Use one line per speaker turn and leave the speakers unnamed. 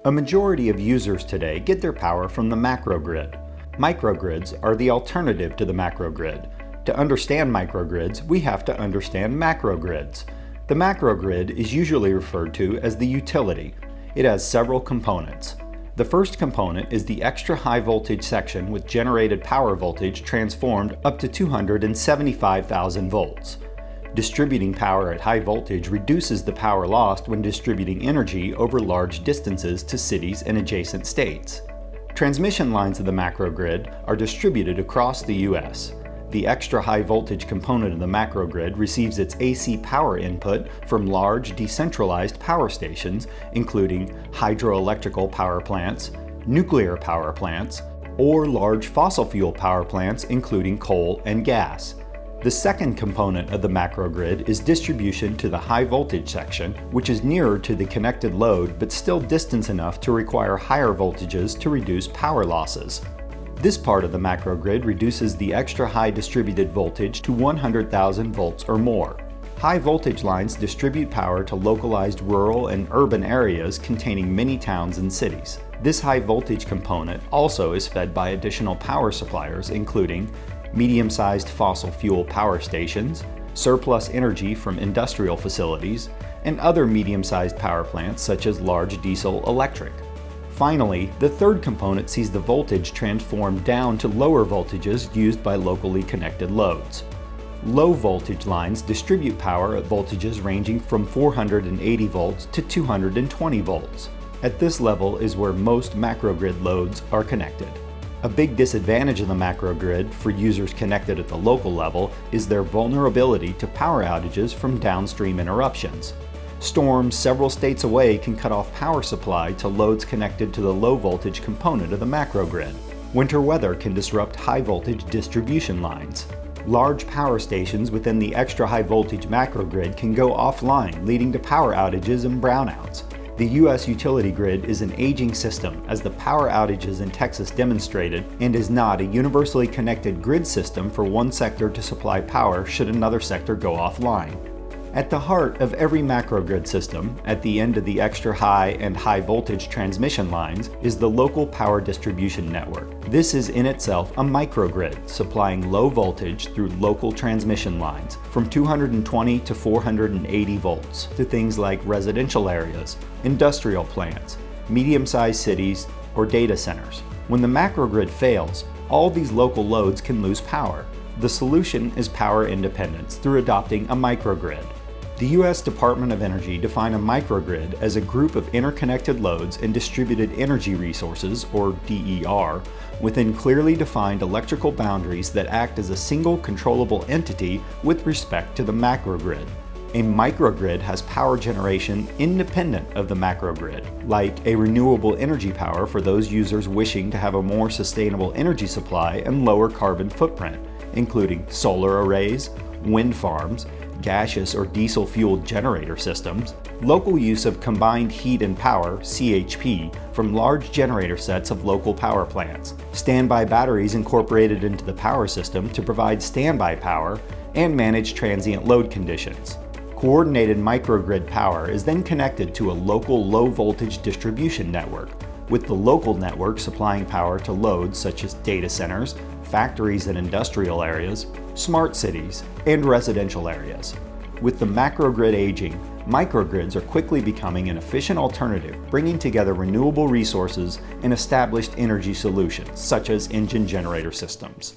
A majority of users today get their power from the macrogrid. Microgrids are the alternative to the macrogrid. To understand microgrids, we have to understand macrogrids. The macrogrid is usually referred to as the utility. It has several components. The first component is the extra high voltage section with generated power voltage transformed up to 275,000 volts. Distributing power at high voltage reduces the power lost when distributing energy over large distances to cities and adjacent states. Transmission lines of the macrogrid are distributed across the U.S. The extra high voltage component of the macrogrid receives its AC power input from large decentralized power stations, including hydroelectrical power plants, nuclear power plants, or large fossil fuel power plants including coal and gas. The second component of the macrogrid is distribution to the high voltage section, which is nearer to the connected load but still distant enough to require higher voltages to reduce power losses. This part of the macrogrid reduces the extra high distributed voltage to 100,000 volts or more. High voltage lines distribute power to localized rural and urban areas containing many towns and cities. This high voltage component also is fed by additional power suppliers including medium-sized fossil fuel power stations, surplus energy from industrial facilities, and other medium-sized power plants such as large diesel electric. Finally, the third component sees the voltage transformed down to lower voltages used by locally connected loads. Low voltage lines distribute power at voltages ranging from 480 volts to 220 volts. At this level is where most macrogrid loads are connected. A big disadvantage of the macrogrid for users connected at the local level is their vulnerability to power outages from downstream interruptions. Storms several states away can cut off power supply to loads connected to the low voltage component of the macrogrid. Winter weather can disrupt high voltage distribution lines. Large power stations within the extra high voltage macrogrid can go offline, leading to power outages and brownouts. The U.S. utility grid is an aging system, as the power outages in Texas demonstrated, and is not a universally connected grid system for one sector to supply power should another sector go offline. At the heart of every macrogrid system, at the end of the extra high and high voltage transmission lines, is the local power distribution network. This is in itself a microgrid, supplying low voltage through local transmission lines from 220 to 480 volts to things like residential areas, industrial plants, medium-sized cities, or data centers. When the macrogrid fails, all these local loads can lose power. The solution is power independence through adopting a microgrid. The U.S. Department of Energy defined a microgrid as a group of interconnected loads and distributed energy resources, or DER, within clearly defined electrical boundaries that act as a single controllable entity with respect to the macrogrid. A microgrid has power generation independent of the macrogrid, like a renewable energy power for those users wishing to have a more sustainable energy supply and lower carbon footprint, including solar arrays, wind farms, gaseous or diesel-fueled generator systems, local use of combined heat and power (CHP) from large generator sets of local power plants, standby batteries incorporated into the power system to provide standby power, and manage transient load conditions. Coordinated microgrid power is then connected to a local low-voltage distribution network, with the local network supplying power to loads such as data centers, factories and industrial areas, smart cities, and residential areas. With the macrogrid aging, microgrids are quickly becoming an efficient alternative, bringing together renewable resources and established energy solutions, such as engine generator systems.